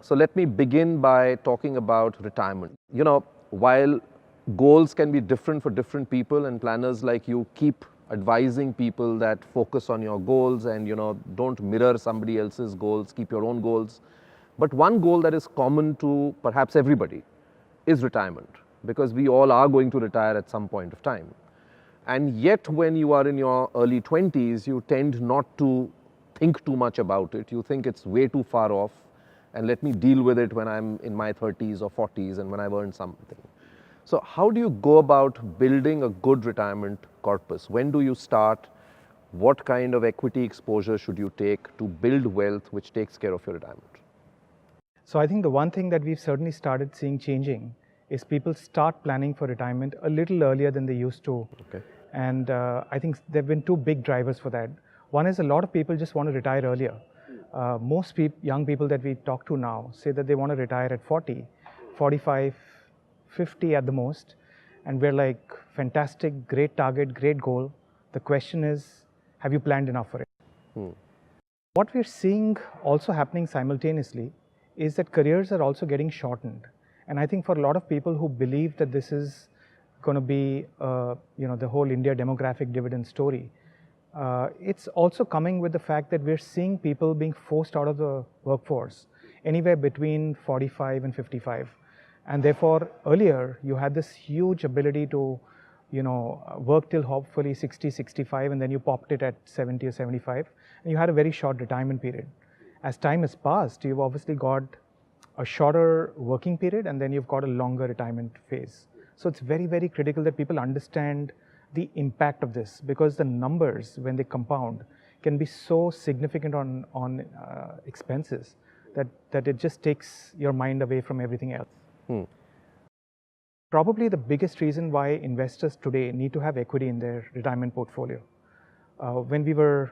So let me begin by talking about retirement. While goals can be different for different people, and planners like you keep advising people that focus on your goals and don't mirror somebody else's goals, keep your own goals. But one goal that is common to perhaps everybody is retirement, because we all are going to retire at some point of time. And yet when you are in your early 20s, you tend not to think too much about it. You think it's way too far off, and let me deal with it when I'm in my 30s or 40s and when I've earned something. So how do you go about building a good retirement corpus? When do you start? What kind of equity exposure should you take to build wealth which takes care of your retirement? So I think the one thing that we've certainly started seeing changing is people start planning for retirement a little earlier than they used to. Okay. And I think there have been two big drivers for that. One is a lot of people just want to retire earlier. Most young people that we talk to now say that they want to retire at 40, 45, 50 at the most. And we're like, fantastic, great target, great goal. The question is, have you planned enough for it? What we're seeing also happening simultaneously is that careers are also getting shortened. And I think for a lot of people who believe that this is going to be, the whole India demographic dividend story, it's also coming with the fact that we're seeing people being forced out of the workforce anywhere between 45 and 55. And therefore, earlier, you had this huge ability to, work till hopefully 60, 65, and then you popped it at 70 or 75, and you had a very short retirement period. As time has passed, you've obviously got a shorter working period, and then you've got a longer retirement phase. So it's very, very critical that people understand the impact of this, because the numbers, when they compound, can be so significant on expenses that it just takes your mind away from everything else. Probably the biggest reason why investors today need to have equity in their retirement portfolio. When we were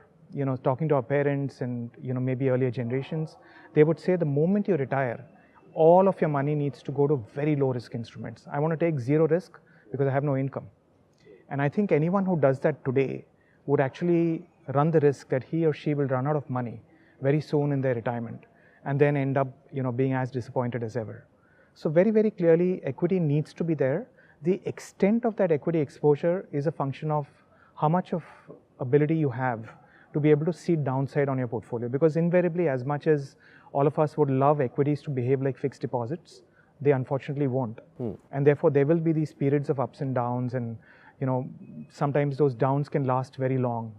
talking to our parents and maybe earlier generations, they would say the moment you retire, all of your money needs to go to very low risk instruments. I want to take zero risk because I have no income. And I think anyone who does that today would actually run the risk that he or she will run out of money very soon in their retirement and then end up being as disappointed as ever. So very, very clearly, equity needs to be there. The extent of that equity exposure is a function of how much of ability you have to be able to see downside on your portfolio. Because invariably, as much as all of us would love equities to behave like fixed deposits, they unfortunately won't. And therefore, there will be these periods of ups and downs, and sometimes those downs can last very long.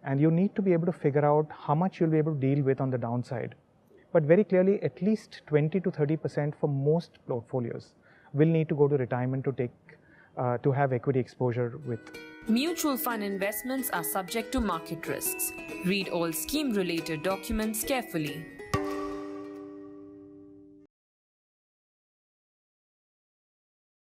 And you need to be able to figure out how much you'll be able to deal with on the downside. But very clearly, at least 20 to 30% for most portfolios will need to go to retirement to have equity exposure with. Mutual fund investments are subject to market risks. Read all scheme-related documents carefully.